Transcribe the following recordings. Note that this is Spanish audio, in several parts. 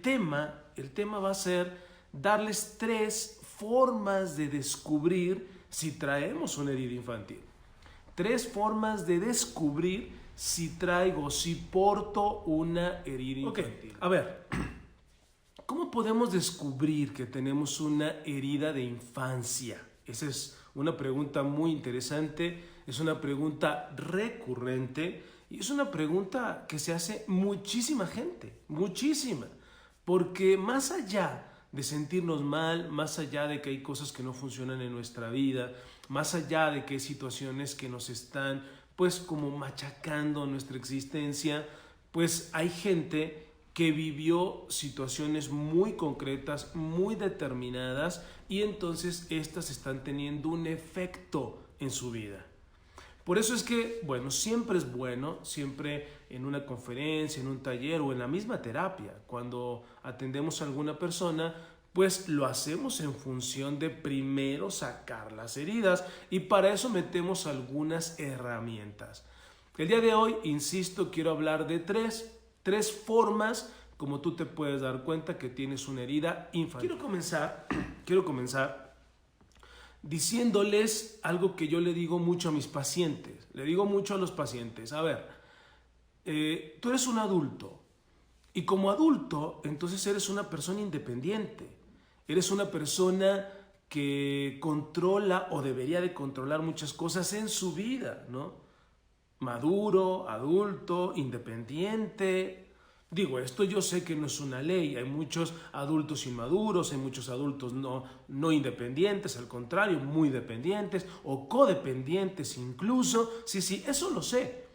el tema va a ser darles 3 formas de descubrir si traemos una herida infantil. 3 formas de descubrir si porto una herida infantil. A ver, ¿cómo podemos descubrir que tenemos una herida de infancia? Esa es una pregunta muy interesante, es una pregunta recurrente y es una pregunta que se hace muchísima gente, muchísima. Porque más allá de sentirnos mal, más allá de que hay cosas que no funcionan en nuestra vida, más allá de que hay situaciones que nos están pues como machacando nuestra existencia, pues hay gente que vivió situaciones muy concretas, muy determinadas y entonces estas están teniendo un efecto en su vida. Por eso es que, bueno, siempre es bueno, siempre en una conferencia, en un taller o en la misma terapia, cuando atendemos a alguna persona, pues lo hacemos en función de primero sacar las heridas y para eso metemos algunas herramientas. El día de hoy, insisto, quiero hablar de tres formas como tú te puedes dar cuenta que tienes una herida infantil. Quiero comenzar diciéndoles algo que yo le digo mucho a mis pacientes. Le digo mucho a los pacientes, a ver, tú eres un adulto y como adulto entonces eres una persona independiente. Eres una persona que controla o debería de controlar muchas cosas en su vida, ¿no? Maduro, adulto, independiente. Digo, esto yo sé que no es una ley, hay muchos adultos inmaduros, hay muchos adultos no independientes, al contrario, muy dependientes o codependientes incluso, sí, eso lo sé.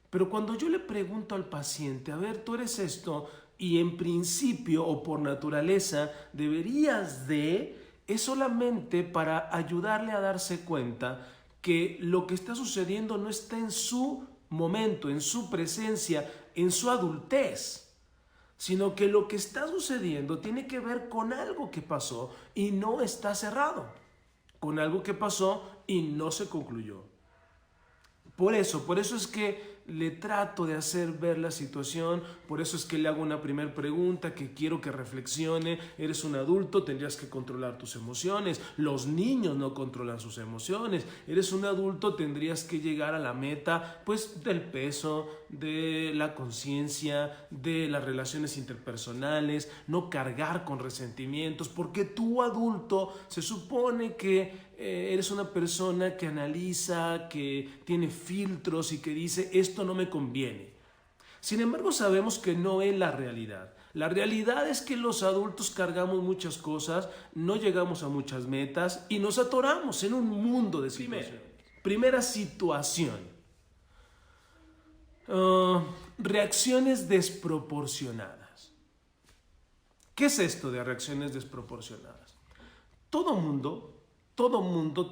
Pero cuando yo le pregunto al paciente, a ver, tú eres esto y en principio o por naturaleza deberías de, es solamente para ayudarle a darse cuenta que lo que está sucediendo no está en su momento, en su presencia, en su adultez, sino que lo que está sucediendo tiene que ver con algo que pasó y no está cerrado, con algo que pasó y no se concluyó. Por eso es que le trato de hacer ver la situación, por eso es que le hago una primera pregunta que quiero que reflexione. Eres un adulto, tendrías que controlar tus emociones. Los niños no controlan sus emociones. Eres un adulto, tendrías que llegar a la meta pues del peso, de la conciencia, de las relaciones interpersonales, no cargar con resentimientos, porque tú adulto se supone que eres una persona que analiza, que tiene filtros y que dice esto no me conviene. Sin embargo, sabemos que no es la realidad. La realidad es que los adultos cargamos muchas cosas, no llegamos a muchas metas y nos atoramos en un mundo de situaciones. Primera situación. Reacciones desproporcionadas. ¿Qué es esto de reacciones desproporcionadas? Todo mundo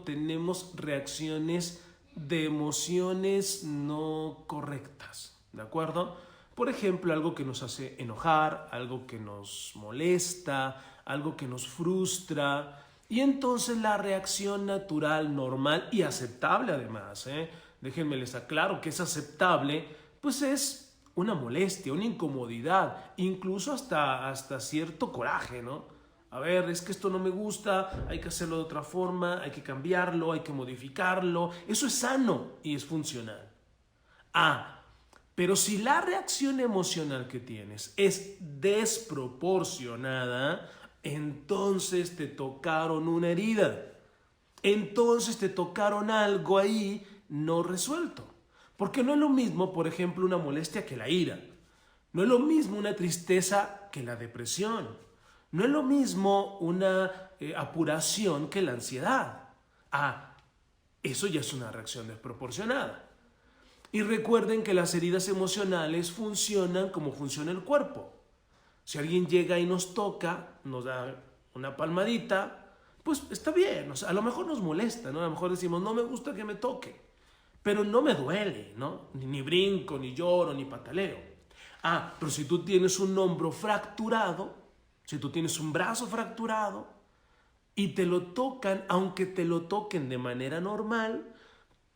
tenemos reacciones de emociones no correctas, ¿de acuerdo? Por ejemplo, algo que nos hace enojar, algo que nos molesta, algo que nos frustra. Y entonces la reacción natural, normal y aceptable además, déjenme les aclaro que es aceptable, pues es una molestia, una incomodidad, incluso hasta cierto coraje, ¿no? A ver, es que esto no me gusta, hay que hacerlo de otra forma, hay que cambiarlo, hay que modificarlo. Eso es sano y es funcional. Pero si la reacción emocional que tienes es desproporcionada, entonces te tocaron una herida. Entonces te tocaron algo ahí no resuelto. Porque no es lo mismo, por ejemplo, una molestia que la ira. No es lo mismo una tristeza que la depresión. No es lo mismo una apuración que la ansiedad. Eso ya es una reacción desproporcionada. Y recuerden que las heridas emocionales funcionan como funciona el cuerpo. Si alguien llega y nos toca, nos da una palmadita, pues está bien. O sea, a lo mejor nos molesta, ¿no? A lo mejor decimos, no me gusta que me toque, pero no me duele, ¿no? Ni brinco, ni lloro, ni pataleo. Pero si tú tienes un hombro fracturado, si tú tienes un brazo fracturado y te lo tocan, aunque te lo toquen de manera normal,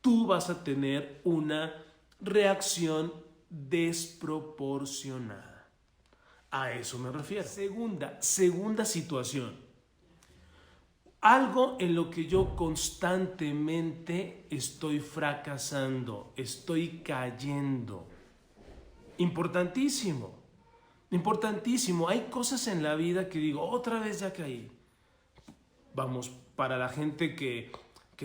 tú vas a tener una reacción desproporcionada. A eso me refiero. Segunda situación. Algo en lo que yo constantemente estoy fracasando, estoy cayendo. Importantísimo, importantísimo. Hay cosas en la vida que digo, otra vez ya caí. Vamos, para la gente que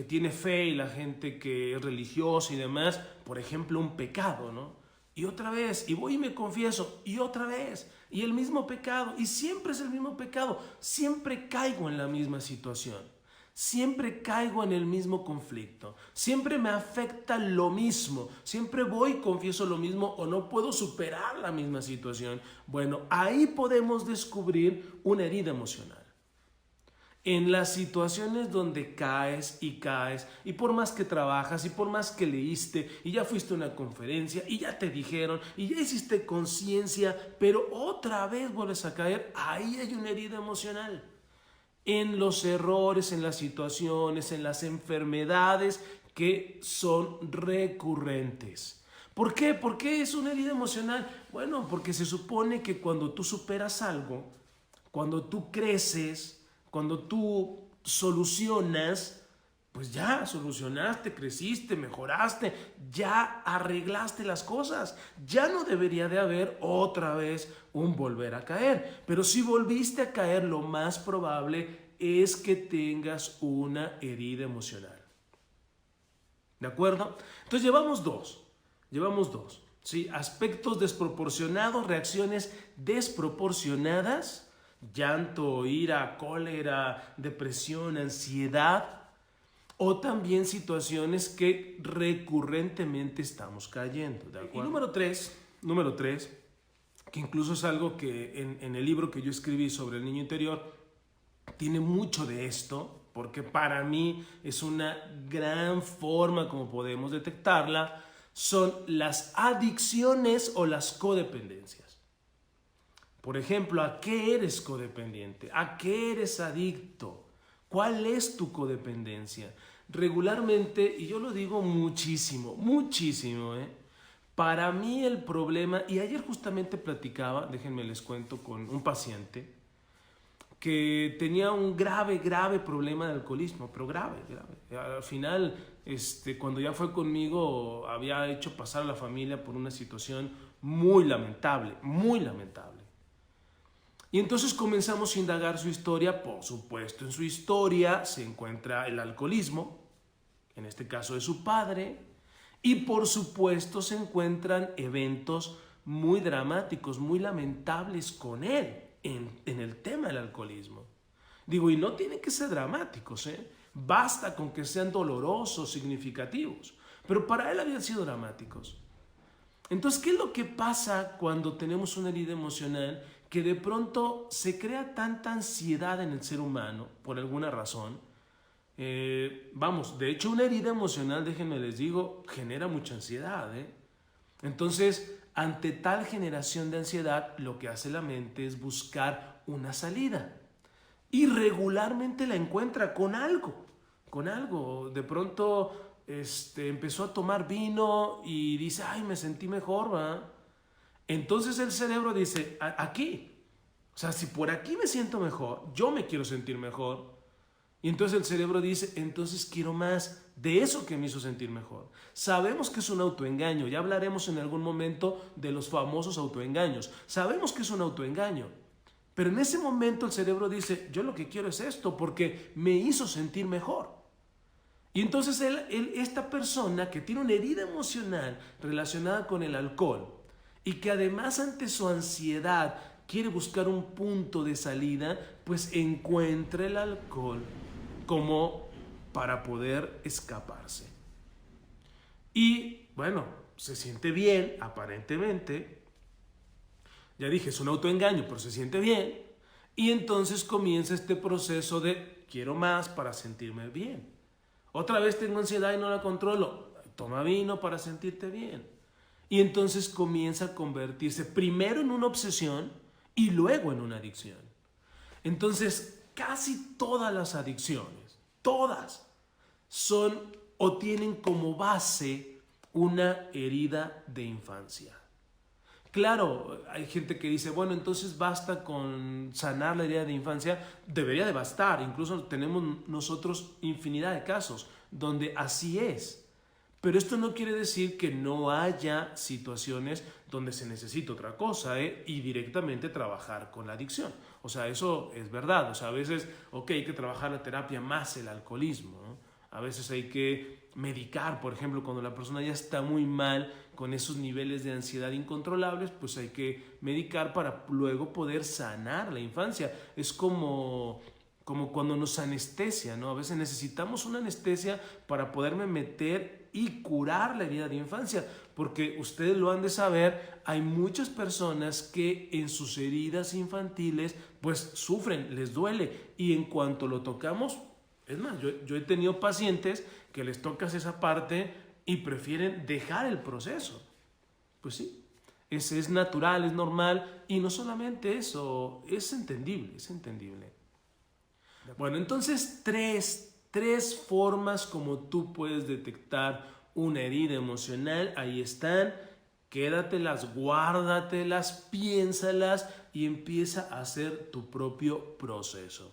tiene fe y la gente que es religiosa y demás, por ejemplo, un pecado, ¿no? Y otra vez, y voy y me confieso, y otra vez, y el mismo pecado, y siempre es el mismo pecado, siempre caigo en la misma situación, siempre caigo en el mismo conflicto, siempre me afecta lo mismo, siempre voy y confieso lo mismo o no puedo superar la misma situación. Bueno, ahí podemos descubrir una herida emocional. En las situaciones donde caes y por más que trabajas y por más que leíste y ya fuiste a una conferencia y ya te dijeron y ya hiciste conciencia, pero otra vez vuelves a caer, ahí hay una herida emocional. En los errores, en las situaciones, en las enfermedades que son recurrentes. ¿Por qué? ¿Por qué es una herida emocional? Bueno, porque se supone que cuando tú superas algo, cuando tú creces, cuando tú solucionas, pues ya solucionaste, creciste, mejoraste, ya arreglaste las cosas. Ya no debería de haber otra vez un volver a caer. Pero si volviste a caer, lo más probable es que tengas una herida emocional. ¿De acuerdo? Entonces llevamos dos. ¿Sí? Aspectos desproporcionados, reacciones desproporcionadas. Llanto, ira, cólera, depresión, ansiedad, o también situaciones que recurrentemente estamos cayendo, ¿de acuerdo? Y número tres, que incluso es algo que en el libro que yo escribí sobre el niño interior, tiene mucho de esto, porque para mí es una gran forma como podemos detectarla, son las adicciones o las codependencias. Por ejemplo, ¿a qué eres codependiente? ¿A qué eres adicto? ¿Cuál es tu codependencia? Regularmente, y yo lo digo muchísimo, para mí el problema, y ayer justamente platicaba, déjenme les cuento, con un paciente que tenía un grave problema de alcoholismo, pero grave. Al final, cuando ya fue conmigo, había hecho pasar a la familia por una situación muy lamentable. Y entonces comenzamos a indagar su historia. Por supuesto, en su historia se encuentra el alcoholismo, en este caso de su padre, y por supuesto se encuentran eventos muy dramáticos, muy lamentables con él en el tema del alcoholismo. Digo, y no tienen que ser dramáticos, basta con que sean dolorosos, significativos, pero para él habían sido dramáticos. Entonces, ¿qué es lo que pasa cuando tenemos una herida emocional? Que de pronto se crea tanta ansiedad en el ser humano, por alguna razón. De hecho una herida emocional, déjenme les digo, genera mucha ansiedad. Entonces, ante tal generación de ansiedad, lo que hace la mente es buscar una salida. Y regularmente la encuentra con algo. De pronto empezó a tomar vino y dice, ay, me sentí mejor, ¿va? Entonces el cerebro dice, aquí, o sea, si por aquí me siento mejor, yo me quiero sentir mejor. Y entonces el cerebro dice, entonces quiero más de eso que me hizo sentir mejor. Sabemos que es un autoengaño, ya hablaremos en algún momento de los famosos autoengaños. Sabemos que es un autoengaño, pero en ese momento el cerebro dice, yo lo que quiero es esto porque me hizo sentir mejor. Y entonces esta persona que tiene una herida emocional relacionada con el alcohol, y que además ante su ansiedad quiere buscar un punto de salida, pues encuentra el alcohol como para poder escaparse. Y bueno, se siente bien, aparentemente. Ya dije, es un autoengaño, pero se siente bien. Y entonces comienza este proceso de quiero más para sentirme bien. Otra vez tengo ansiedad y no la controlo. Toma vino para sentirte bien. Y entonces comienza a convertirse primero en una obsesión y luego en una adicción. Entonces, casi todas las adicciones, todas, son o tienen como base una herida de infancia. Claro, hay gente que dice, bueno, entonces basta con sanar la herida de infancia. Debería de bastar. Incluso tenemos nosotros infinidad de casos donde así es. Pero esto no quiere decir que no haya situaciones donde se necesita otra cosa, ¿eh? Y directamente trabajar con la adicción. O sea, eso es verdad. O sea, a veces, ok, hay que trabajar la terapia más el alcoholismo, ¿no? A veces hay que medicar, por ejemplo, cuando la persona ya está muy mal con esos niveles de ansiedad incontrolables, pues hay que medicar para luego poder sanar la infancia. Es como cuando nos anestesia, ¿no? A veces necesitamos una anestesia para poderme meter y curar la herida de infancia, porque ustedes lo han de saber, hay muchas personas que en sus heridas infantiles pues sufren, les duele, y en cuanto lo tocamos, es más, yo he tenido pacientes que les tocas esa parte y prefieren dejar el proceso. Pues sí, es natural, es normal, y no solamente eso, es entendible, es entendible. Bueno, entonces tres formas como tú puedes detectar una herida emocional, ahí están, quédatelas, guárdatelas, piénsalas y empieza a hacer tu propio proceso.